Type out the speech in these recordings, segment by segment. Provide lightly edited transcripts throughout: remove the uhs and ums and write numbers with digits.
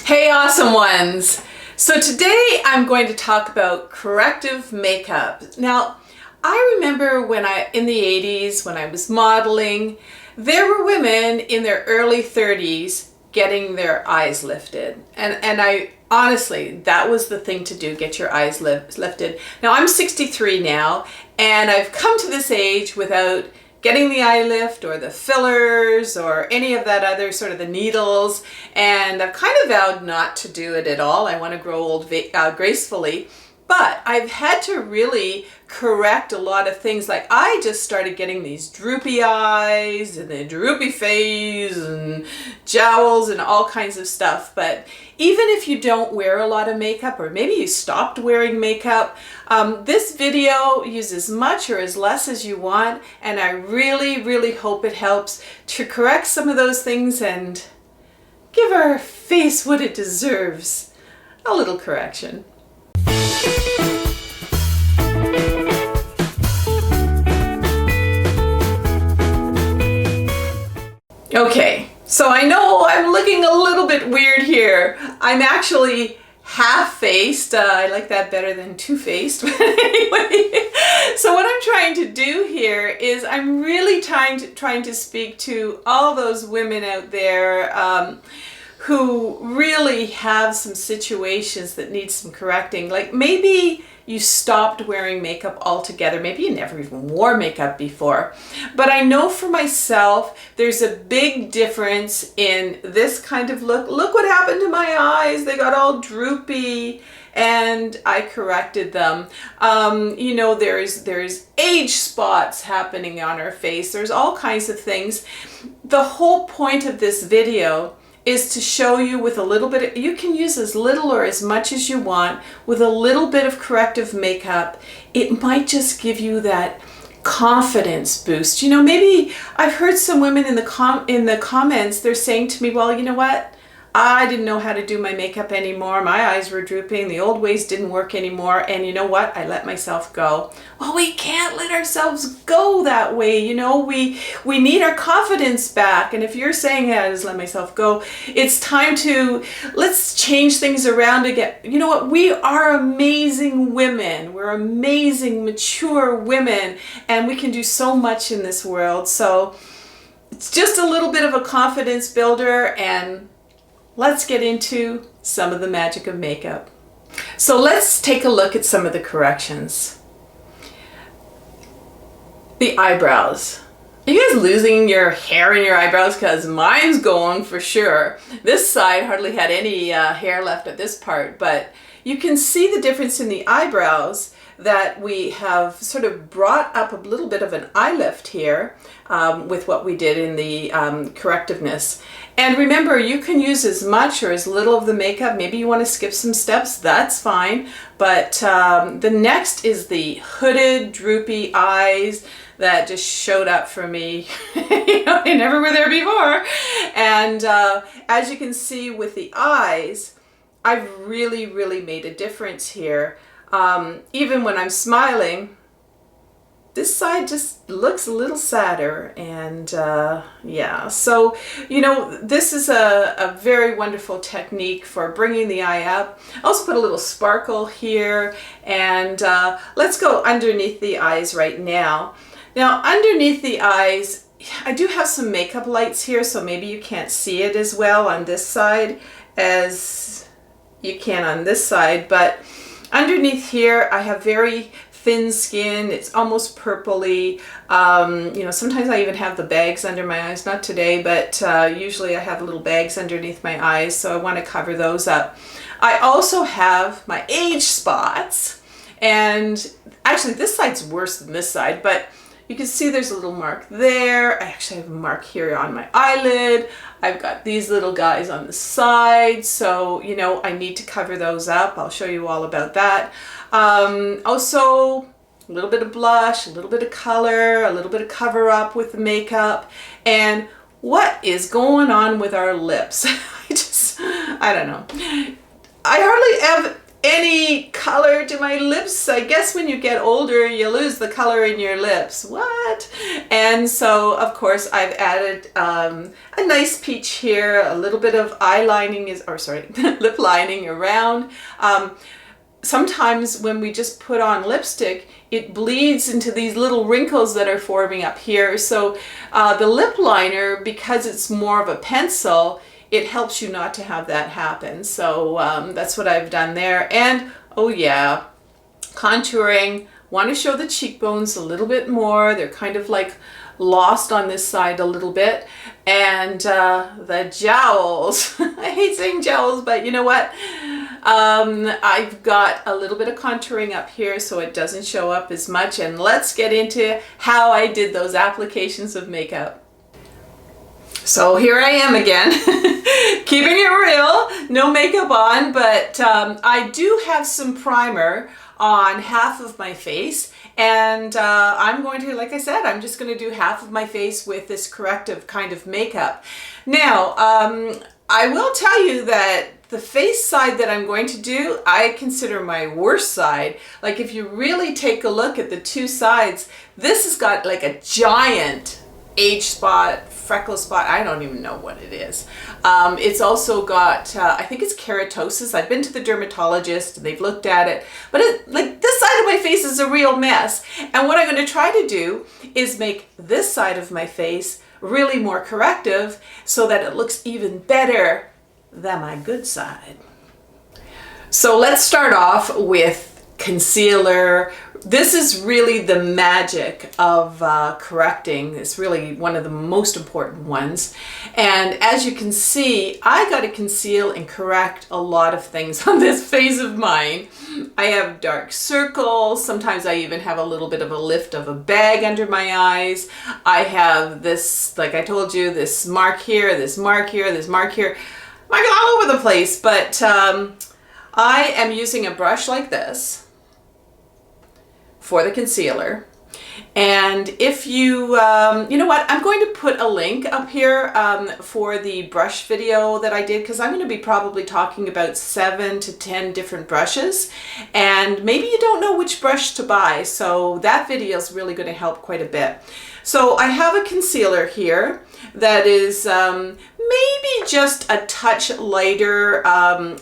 Hey awesome ones! So today I'm going to talk about corrective makeup. Now, I remember in the 80s when I was modeling, there were women in their early 30s getting their eyes lifted. And I honestly, that was the thing to do, get your eyes lifted. Now I'm 63 now, and I've come to this age without getting the eye lift or the fillers or any of that other sort of the needles, and I've kind of vowed not to do it at all. I want to grow old gracefully, but I've had to really correct a lot of things. Like I just started getting these droopy eyes and the droopy face and jowls and all kinds of stuff. But even if you don't wear a lot of makeup, or maybe you stopped wearing makeup, this video uses as much or as less as you want, and I really hope it helps to correct some of those things and give our face what it deserves, a little correction. Okay, so I know I'm looking a little bit weird here. I'm actually half-faced. I like that better than two-faced. But anyway, so what I'm trying to do here is I'm really trying to speak to all those women out there who really have some situations that need some correcting. Like maybe you stopped wearing makeup altogether. Maybe you never even wore makeup before. But I know for myself, there's a big difference in this kind of look. Look what happened to my eyes. They got all droopy, and I corrected them. You know, there's age spots happening on our face. There's all kinds of things. The whole point of this video is to show you with a little bit of, you can use as little or as much as you want with a little bit of corrective makeup. It might just give you that confidence boost. You know, maybe I've heard some women in the comments, they're saying to me, well, you know what? I didn't know how to do my makeup anymore. My eyes were drooping. The old ways didn't work anymore. And you know what? I let myself go. Well, we can't let ourselves go that way. You know, we need our confidence back. And if you're saying, yeah, I just let myself go, it's time to, let's change things around again. You know what? We are amazing women. We're amazing, mature women. And we can do so much in this world. So it's just a little bit of a confidence builder, and let's get into some of the magic of makeup. So let's take a look at some of the corrections. The eyebrows. Are you guys losing your hair in your eyebrows? Because mine's going for sure. This side hardly had any hair left at this part, but you can see the difference in the eyebrows, that we have sort of brought up a little bit of an eye lift here with what we did in the correctiveness. And remember, you can use as much or as little of the makeup. Maybe you want to skip some steps, that's fine. But the next is the hooded, droopy eyes that just showed up for me. You know, they never were there before. And as you can see with the eyes, I've really made a difference here. Even when I'm smiling, this side just looks a little sadder, and yeah, so you know, this is a very wonderful technique for bringing the eye up. I also put a little sparkle here, and let's go underneath the eyes right now. Now underneath the eyes, I do have some makeup lights here, so maybe you can't see it as well on this side as you can on this side, but underneath here, I have very thin skin. It's almost purpley. You know, sometimes I even have the bags under my eyes. Not today, but usually I have little bags underneath my eyes, so I want to cover those up. I also have my age spots, and actually this side's worse than this side, but you can see there's a little mark there. I actually have a mark here on my eyelid. I've got these little guys on the side, so you know, I need to cover those up. I'll show you all about that. Also, a little bit of blush, a little bit of color, a little bit of cover up with the makeup. And what is going on with our lips? I don't know. I hardly any color to my lips. I guess when you get older, you lose the color in your lips. What? And so, of course, I've added a nice peach here, a little bit of eye lining lip lining around. Sometimes when we just put on lipstick, it bleeds into these little wrinkles that are forming up here. So the lip liner, because it's more of a pencil, it helps you not to have that happen. So that's what I've done there. And oh yeah, contouring. Want to show the cheekbones a little bit more. They're kind of like lost on this side a little bit. And the jowls. I hate saying jowls, but you know what? I've got a little bit of contouring up here so it doesn't show up as much. And let's get into how I did those applications of makeup. So here I am again, keeping it real, no makeup on, but I do have some primer on half of my face, and I'm going to, like I said, I'm just going to do half of my face with this corrective kind of makeup. Now, I will tell you that the face side that I'm going to do, I consider my worst side. Like if you really take a look at the two sides, this has got like a giant age spot, freckle spot, I don't even know what it is. It's also got, I think it's keratosis. I've been to the dermatologist, they've looked at it, but like this side of my face is a real mess. And what I'm going to try to do is make this side of my face really more corrective so that it looks even better than my good side. So let's start off with concealer. This is really the magic of correcting. It's really one of the most important ones. And as you can see, I got to conceal and correct a lot of things on this face of mine. I have dark circles. Sometimes I even have a little bit of a lift of a bag under my eyes. I have this, like I told you, this mark here, this mark here, this mark here. Marking all over the place, but I am using a brush like this for the concealer. And if you, you know what, I'm going to put a link up here for the brush video that I did, because I'm going to be probably talking about 7 to 10 different brushes, and maybe you don't know which brush to buy, so that video is really going to help quite a bit. So I have a concealer here that is maybe just a touch lighter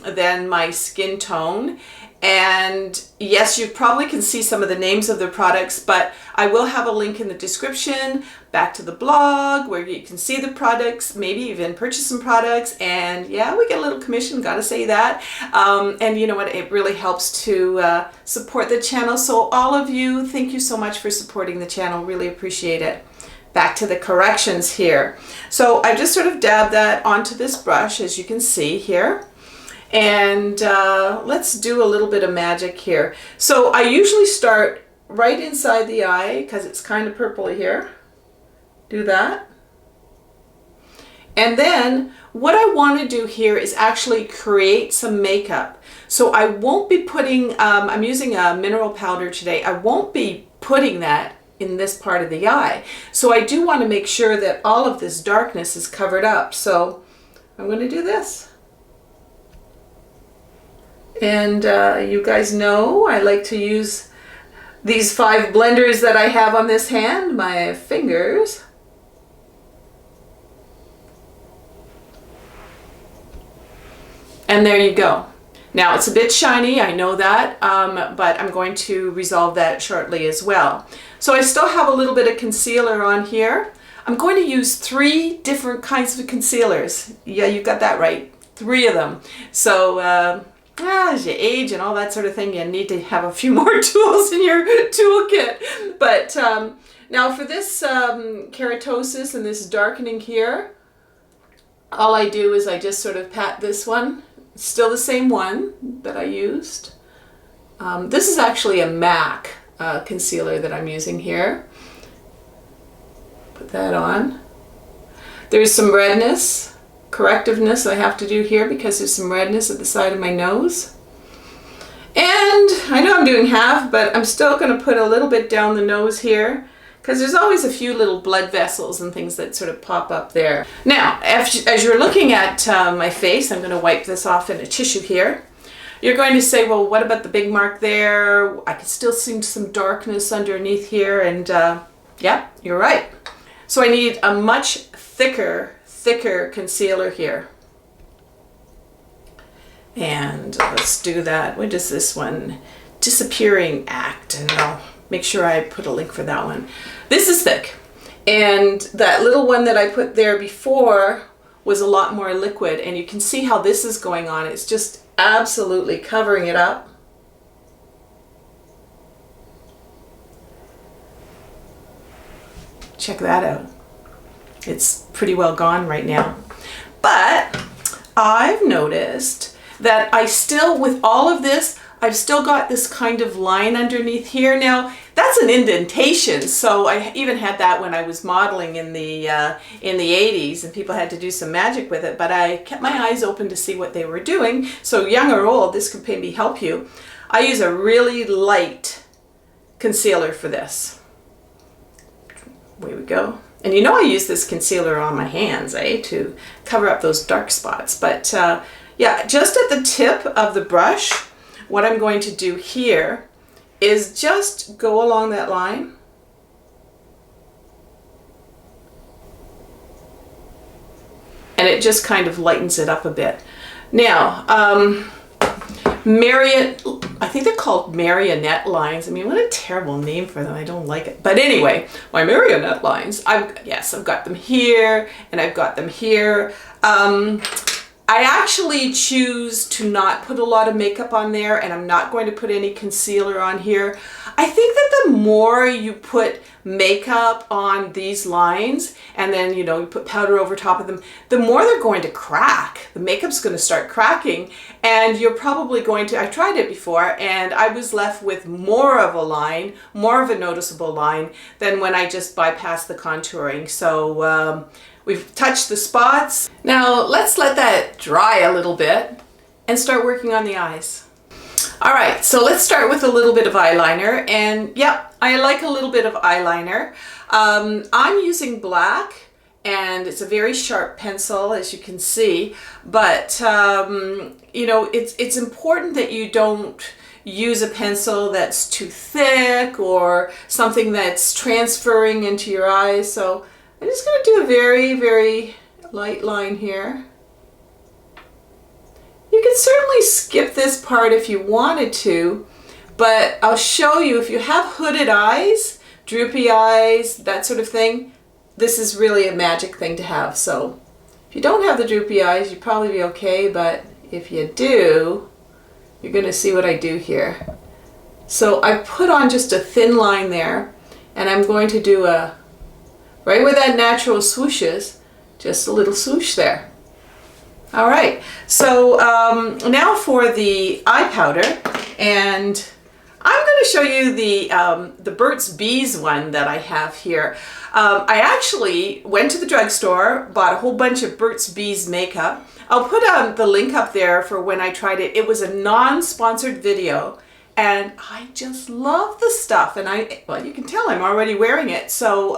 than my skin tone. And yes, you probably can see some of the names of the products, but I will have a link in the description back to the blog where you can see the products, maybe even purchase some products. And yeah, we get a little commission, gotta say that. And you know what, it really helps to support the channel. So all of you, thank you so much for supporting the channel, really appreciate it. Back to the corrections here. So I just sort of dabbed that onto this brush, as you can see here. And let's do a little bit of magic here. So I usually start right inside the eye because it's kind of purpley here. Do that. And then what I want to do here is actually create some makeup. So I won't be putting, I'm using a mineral powder today. I won't be putting that in this part of the eye. So I do want to make sure that all of this darkness is covered up. So I'm going to do this. And you guys know I like to use these 5 blenders that I have on this hand, my fingers. And there you go. Now it's a bit shiny, I know that, but I'm going to resolve that shortly as well. So I still have a little bit of concealer on here. I'm going to use 3 different kinds of concealers. Yeah, you got that right, 3 of them. So as you age and all that sort of thing, you need to have a few more tools in your toolkit. But now for this keratosis and this darkening here, all I do is I just sort of pat this one. It's still the same one that I used. This is actually a MAC concealer that I'm using here. Put that on. There's some redness. Correctiveness I have to do here because there's some redness at the side of my nose. And I know I'm doing half, but I'm still going to put a little bit down the nose here because there's always a few little blood vessels and things that sort of pop up there. Now, as you're looking at my face, I'm going to wipe this off in a tissue here. You're going to say, well, what about the big mark there? I can still see some darkness underneath here, and yeah, you're right. So I need a much thicker concealer here. And let's do that. What is this one? Disappearing Act, and I'll make sure I put a link for that one. This is thick, and that little one that I put there before was a lot more liquid, and you can see how this is going on. It's just absolutely covering it up. Check that out. It's pretty well gone right now. But I've noticed that I still, with all of this, I've still got this kind of line underneath here. Now, that's an indentation, so I even had that when I was modeling in the 80s, and people had to do some magic with it, but I kept my eyes open to see what they were doing. So young or old, this could maybe help you. I use a really light concealer for this. Away we go. And you know I use this concealer on my hands, to cover up those dark spots. But yeah, just at the tip of the brush, what I'm going to do here is just go along that line. And it just kind of lightens it up a bit. Now, I think they're called marionette lines. I mean, what a terrible name for them. I don't like it. But anyway, my marionette lines, I've got them here and I've got them here. I actually choose to not put a lot of makeup on there, and I'm not going to put any concealer on here. I think that the more you put makeup on these lines, and then, you put powder over top of them, the more they're going to crack. The makeup's going to start cracking, and you're probably going to, I tried it before, and I was left with more of a line, more of a noticeable line, than when I just bypassed the contouring. So, we've touched the spots. Now let's let that dry a little bit and start working on the eyes. All right, so let's start with a little bit of eyeliner. And yep, I like a little bit of eyeliner. I'm using black, and it's a very sharp pencil, as you can see. But it's important that you don't use a pencil that's too thick or something that's transferring into your eyes. So I'm just going to do a very, very light line here. You can certainly skip this part if you wanted to, but I'll show you, if you have hooded eyes, droopy eyes, that sort of thing, this is really a magic thing to have. So if you don't have the droopy eyes, you'd probably be okay, but if you do, you're going to see what I do here. So I put on just a thin line there, and I'm going to do a, right where that natural swoosh is, just a little swoosh there. All right, so now for the eye powder, and I'm going to show you the Burt's Bees one that I have here. I actually went to the drugstore, bought a whole bunch of Burt's Bees makeup. I'll put the link up there for when I tried it. It was a non-sponsored video, and I just love the stuff. And well, you can tell I'm already wearing it. So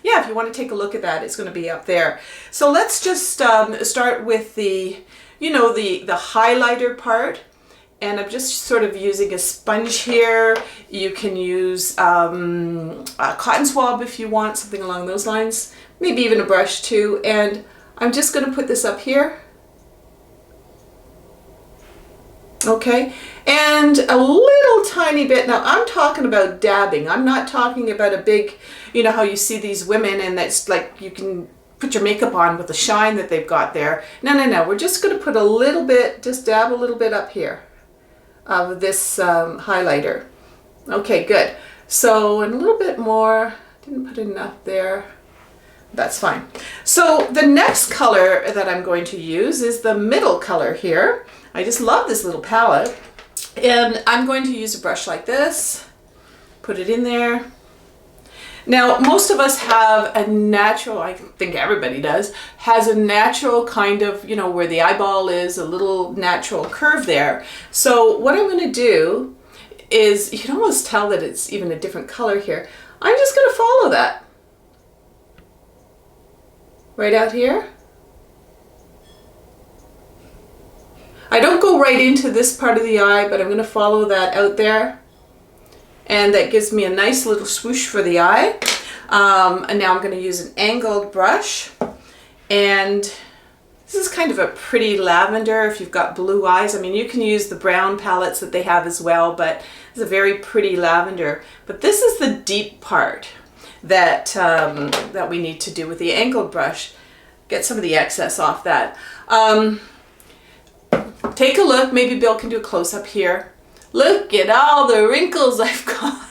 yeah, if you want to take a look at that, it's going to be up there. So let's just start with the highlighter part. And I'm just sort of using a sponge here. You can use a cotton swab if you want, something along those lines. Maybe even a brush too. And I'm just going to put this up here. Okay, and a little tiny bit. Now I'm talking about dabbing. I'm not talking about a big, you know how you see these women and that's like you can put your makeup on with the shine that they've got there. No, no, no. We're just going to put a little bit, just dab a little bit up here of this highlighter. Okay, good. So, and a little bit more. Didn't put enough there. That's fine. So the next color that I'm going to use is the middle color here. I just love this little palette. And I'm going to use a brush like this. Put it in there. Now, most of us have a natural, I think everybody does, has a natural kind of, you know, where the eyeball is, a little natural curve there. So what I'm going to do is, you can almost tell that it's even a different color here. I'm just going to follow that. Right out here. I don't go right into this part of the eye, but I'm going to follow that out there. And that gives me a nice little swoosh for the eye. And now I'm going to use an angled brush. And this is kind of a pretty lavender if you've got blue eyes. I mean, you can use the brown palettes that they have as well, but it's a very pretty lavender. But this is the deep part that, that we need to do with the angled brush. Get some of the excess off that. Take a look. Maybe Bill can do a close-up here. Look at all the wrinkles I've got.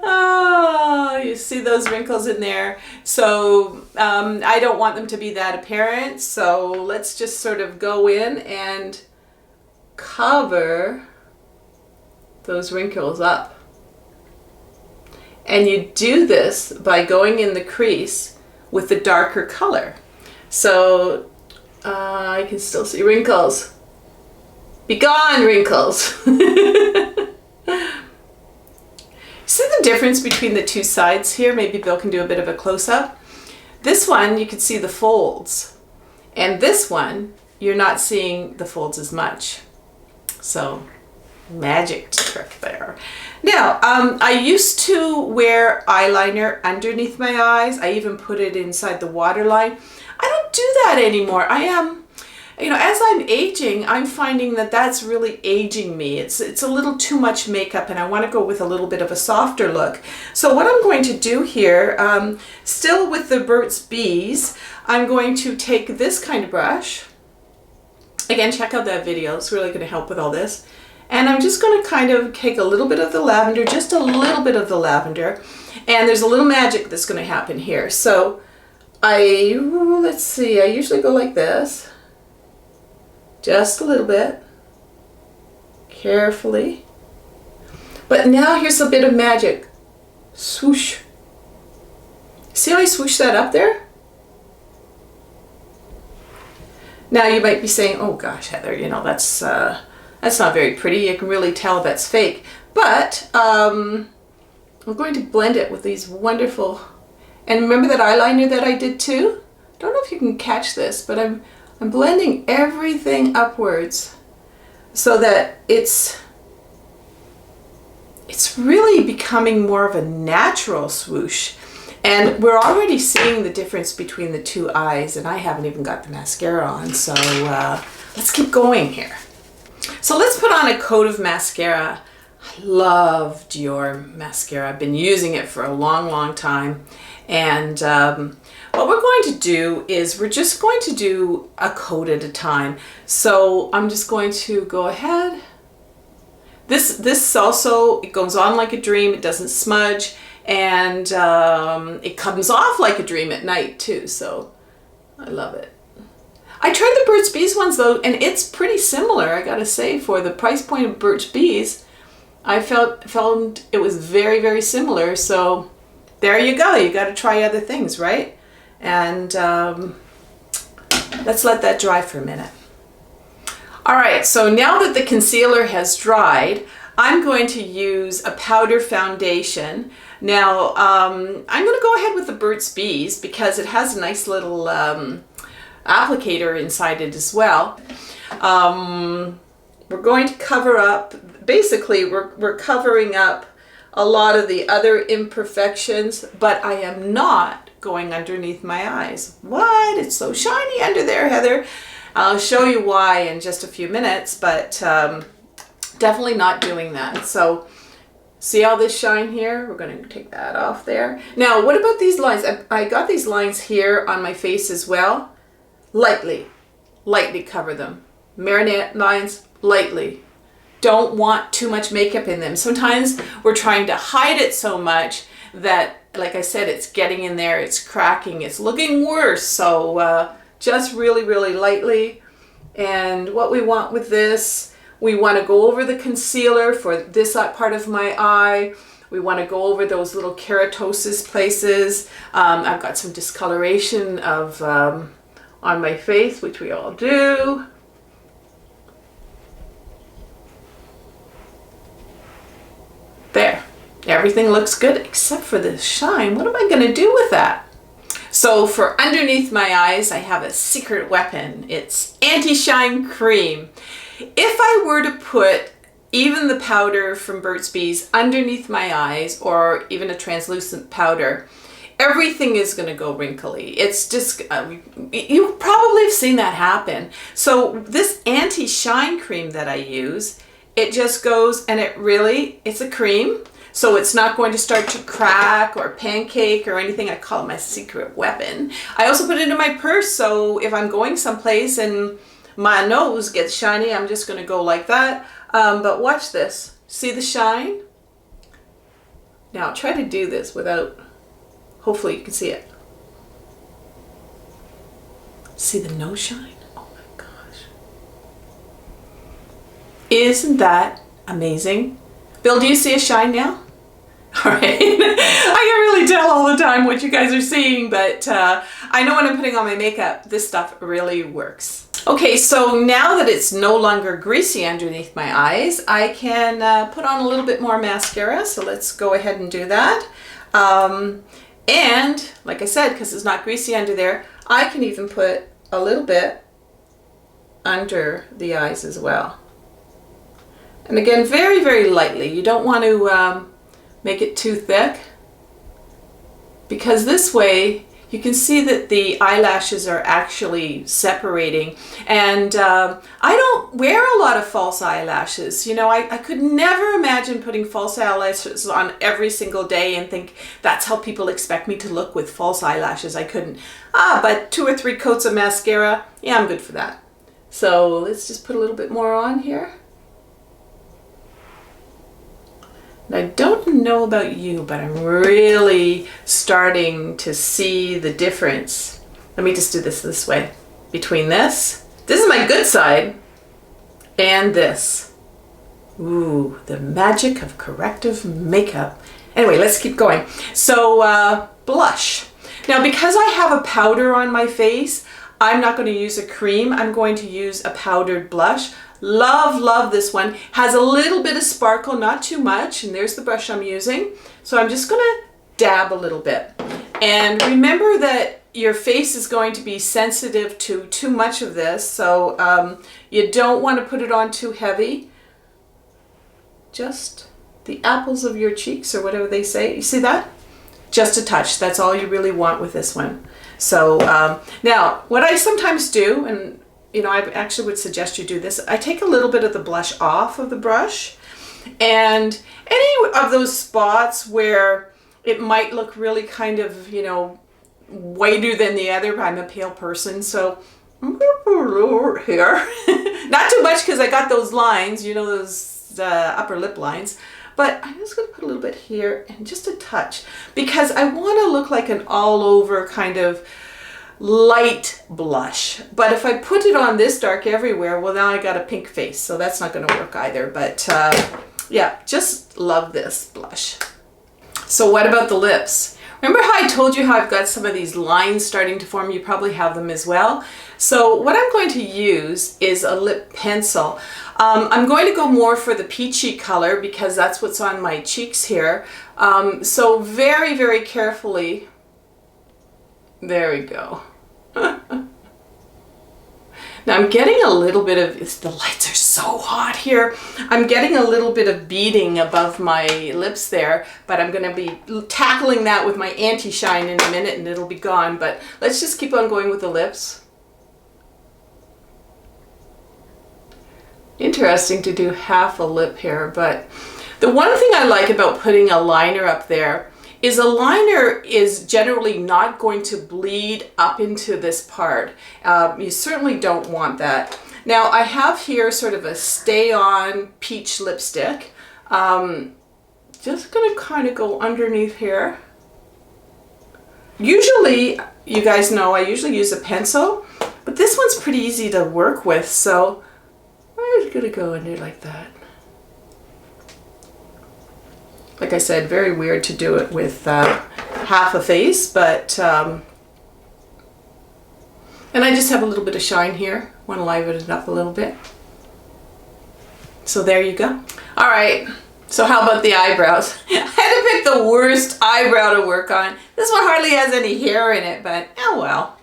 Oh, you see those wrinkles in there? So I don't want them to be that apparent. So let's just sort of go in and cover those wrinkles up. And you do this by going in the crease with the darker color. So I can still see wrinkles. Be gone, wrinkles. See the difference between the two sides here? Maybe Bill can do a bit of a close-up. This one, you can see the folds. And this one, you're not seeing the folds as much. So, magic trick there. Now, I used to wear eyeliner underneath my eyes. I even put it inside the waterline. I don't do that anymore. I am, you know, as I'm aging, I'm finding that that's really aging me. It's a little too much makeup, and I want to go with a little bit of a softer look. So what I'm going to do here, still with the Burt's Bees, I'm going to take this kind of brush. Again, check out that video. It's really going to help with all this. And I'm just going to kind of take a little bit of the lavender, just a little bit of the lavender. And there's a little magic that's going to happen here. So let's see, I usually go like this. Just a little bit. Carefully. But now here's a bit of magic. Swoosh. See how I swoosh that up there? Now you might be saying, oh gosh, Heather, you know, that's not very pretty. You can really tell that's fake. But we're going to blend it with these wonderful, and remember that eyeliner that I did too? Don't know if you can catch this, but I'm blending everything upwards so that it's really becoming more of a natural swoosh. And we're already seeing the difference between the two eyes, and I haven't even got the mascara on, so let's keep going here. So let's put on a coat of mascara. I love Dior mascara. I've been using it for a long, long time. And what we're going to do is we're just going to do a coat at a time. So I'm just going to go ahead. This also, it goes on like a dream. It doesn't smudge. And it comes off like a dream at night too. So I love it. I tried the Burt's Bees ones though, and it's pretty similar, I gotta say. For the price point of Burt's Bees, I found it was very, very similar. So there you go. You got to try other things, right? And let's let that dry for a minute. All right, so now that the concealer has dried, I'm going to use a powder foundation. Now, I'm going to go ahead with the Burt's Bees because it has a nice little applicator inside it as well. We're going to cover up, basically we're covering up a lot of the other imperfections, but I am not going underneath my eyes. What? It's so shiny under there, Heather. I'll show you why in just a few minutes, but definitely not doing that. So see all this shine here? We're going to take that off there. Now, what about these lines? I got these lines here on my face as well. Lightly cover them. Marionette lines, lightly. Don't want too much makeup in them. Sometimes we're trying to hide it so much that, like I said, it's getting in there, it's cracking, it's looking worse. So just really, really lightly. And what we want with this, we want to go over the concealer for this part of my eye. We want to go over those little keratosis places. I've got some discoloration of on my face, which we all do. There, everything looks good except for this shine. What am I going to do with that? So for underneath my eyes, I have a secret weapon. It's anti-shine cream. If I were to put even the powder from Burt's Bees underneath my eyes, or even a translucent powder, everything is going to go wrinkly. It's just, you probably have seen that happen. So this anti-shine cream that I use, it just goes, and it's a cream. So it's not going to start to crack or pancake or anything. I call it my secret weapon. I also put it in my purse, so if I'm going someplace and my nose gets shiny, I'm just going to go like that. But watch this. See the shine? Now I'll try to do this without, hopefully you can see it. See the nose shine? Oh my gosh. Isn't that amazing? Bill, do you see a shine now? All right. I can really tell all the time what you guys are seeing, but I know when I'm putting on my makeup, this stuff really works. Okay, so now that it's no longer greasy underneath my eyes, I can put on a little bit more mascara. So let's go ahead and do that. And like I said, because it's not greasy under there, I can even put a little bit under the eyes as well. And again, very, very lightly. You don't want to make it too thick, because this way you can see that the eyelashes are actually separating. And I don't wear a lot of false eyelashes. You know, I could never imagine putting false eyelashes on every single day and think that's how people expect me to look with false eyelashes. I couldn't. But 2 or 3 coats of mascara, yeah, I'm good for that. So let's just put a little bit more on here. I don't know about you, but I'm really starting to see the difference. Let me just do this way. Between this is my good side, and this. Ooh, the magic of corrective makeup. Anyway, let's keep going. So, blush. Now, because I have a powder on my face, I'm not going to use a cream. I'm going to use a powdered blush. Love this one. Has a little bit of sparkle, not too much, and there's the brush I'm using. So I'm just gonna dab a little bit. And remember that your face is going to be sensitive to too much of this, so you don't want to put it on too heavy. Just the apples of your cheeks, or whatever they say. You see that? Just a touch. That's all you really want with this one. So now, what I sometimes do, and you know, I actually would suggest you do this. I take a little bit of the blush off of the brush, and any of those spots where it might look really kind of, you know, whiter than the other. I'm a pale person, so I'm gonna put a little here. Not too much, because I got those lines, you know, those upper lip lines. But I'm just gonna put a little bit here and just a touch, because I want to look like an all over kind of light blush. But if I put it on this dark everywhere, well, now I got a pink face, so that's not going to work either. But yeah, just love this blush. So what about the lips? Remember how I told you how I've got some of these lines starting to form? You probably have them as well. So what I'm going to use is a lip pencil. I'm going to go more for the peachy color, because that's what's on my cheeks here. So very, very carefully. There we go. Now I'm getting a little bit of, the lights are so hot here. I'm getting a little bit of beading above my lips there, but I'm going to be tackling that with my anti-shine in a minute and it'll be gone. But let's just keep on going with the lips. Interesting to do half a lip here, but the one thing I like about putting a liner up there is a liner is generally not going to bleed up into this part. You certainly don't want that. Now I have here sort of a Stay On peach lipstick. Just gonna kind of go underneath here. Usually, you guys know, I usually use a pencil, but this one's pretty easy to work with, so I'm just gonna go under like that. Like I said, very weird to do it with half a face, but, and I just have a little bit of shine here. Want to liven it up a little bit. So there you go. All right, so how about the eyebrows? I had to picked the worst eyebrow to work on. This one hardly has any hair in it, but oh well.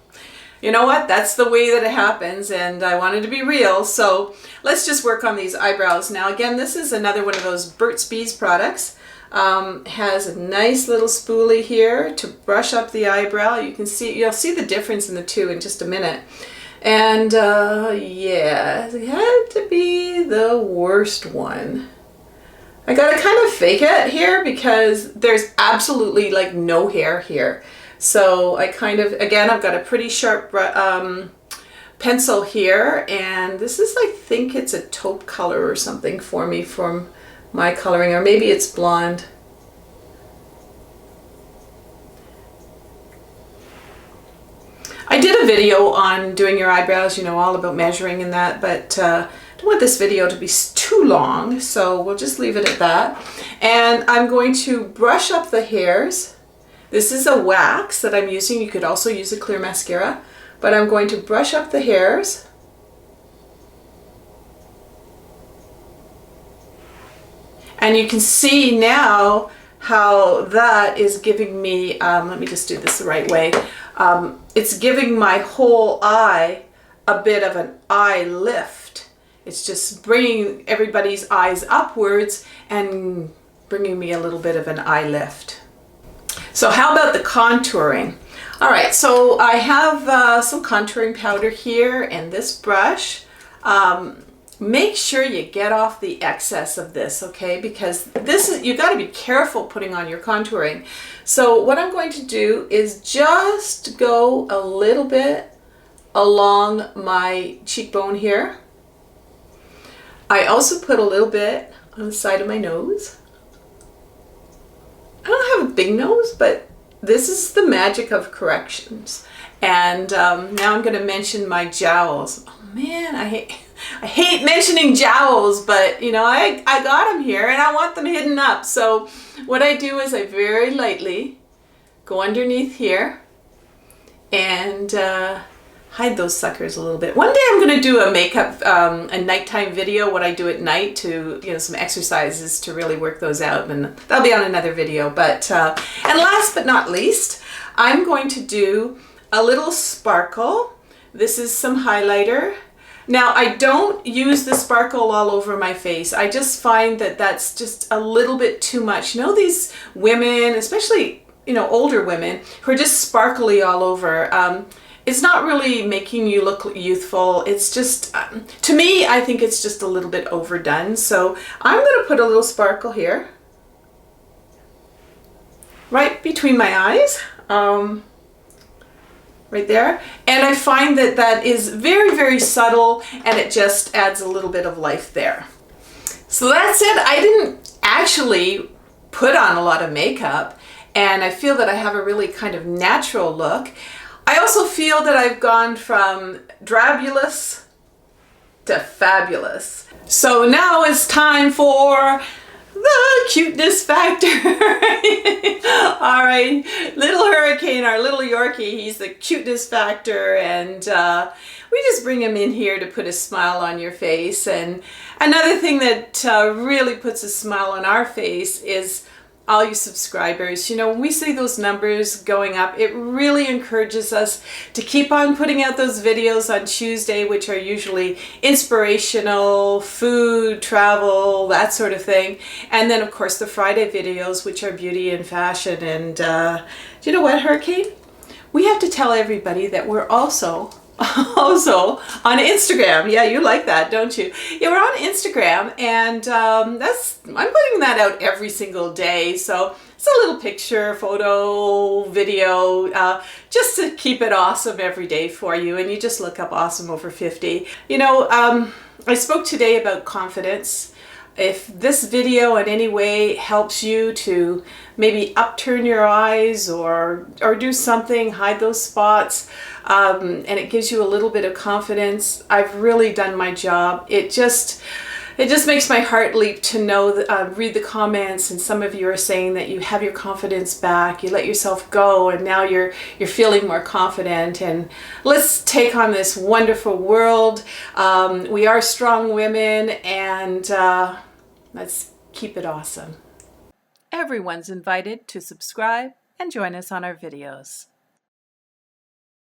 You know what? That's the way that it happens, and I wanted to be real, so let's just work on these eyebrows. Now again, this is another one of those Burt's Bees products. Has a nice little spoolie here to brush up the eyebrow. You'll see the difference in the two in just a minute. And yeah, it had to be the worst one. I gotta kind of fake it here because there's absolutely like no hair here. So I kind of, again, I've got a pretty sharp pencil here, and this is, I think it's a taupe color or something for me from my coloring, or maybe it's blonde. I did a video on doing your eyebrows, you know, all about measuring and that, but I don't want this video to be too long, so we'll just leave it at that. And I'm going to brush up the hairs. This is a wax that I'm using. You could also use a clear mascara, but I'm going to brush up the hairs. And you can see now how that is giving me, let me just do this the right way. It's giving my whole eye a bit of an eye lift. It's just bringing everybody's eyes upwards and bringing me a little bit of an eye lift. So how about the contouring? All right, so I have some contouring powder here and this brush. Make sure you get off the excess of this, okay? Because this is, you got to be careful putting on your contouring. So what I'm going to do is just go a little bit along my cheekbone here. I also put a little bit on the side of my nose. I don't have a big nose, but this is the magic of corrections. And now I'm going to mention my jowls. Oh man, I hate mentioning jowls, but you know, I got them here and I want them hidden up. So what I do is I very lightly go underneath here and hide those suckers a little bit. One day I'm going to do a makeup, a nighttime video, what I do at night to, you know, some exercises to really work those out, and that'll be on another video. But, and last but not least, I'm going to do a little sparkle. This is some highlighter. Now I don't use the sparkle all over my face. I just find that that's just a little bit too much. You know, these women, especially, you know, older women who are just sparkly all over. It's not really making you look youthful. It's just, to me, I think it's just a little bit overdone. So I'm going to put a little sparkle here, right between my eyes, right there. And I find that that is very, very subtle, and it just adds a little bit of life there. So that's it. I didn't actually put on a lot of makeup, and I feel that I have a really kind of natural look. I also feel that I've gone from drabulous to fabulous. So now it's time for the cuteness factor. All right, little Hurricane, our little Yorkie, he's the cuteness factor, and we just bring him in here to put a smile on your face. And another thing that really puts a smile on our face is all you subscribers. You know, when we see those numbers going up, it really encourages us to keep on putting out those videos on Tuesday, which are usually inspirational, food, travel, that sort of thing. And then of course the Friday videos, which are beauty and fashion. And do you know what, Hurricane? We have to tell everybody that we're also on Instagram. Yeah, you like that, don't you? Yeah, we're on Instagram, and I'm putting that out every single day. So it's a little picture, photo, video, just to keep it awesome every day for you. And you just look up Awesome Over 50. You know, I spoke today about confidence. If this video in any way helps you to maybe upturn your eyes or do something, hide those spots, and it gives you a little bit of confidence, I've really done my job. It just makes my heart leap to know that, read the comments, and some of you are saying that you have your confidence back, you let yourself go, and now you're feeling more confident. And let's take on this wonderful world. We are strong women, and let's keep it awesome. Everyone's invited to subscribe and join us on our videos.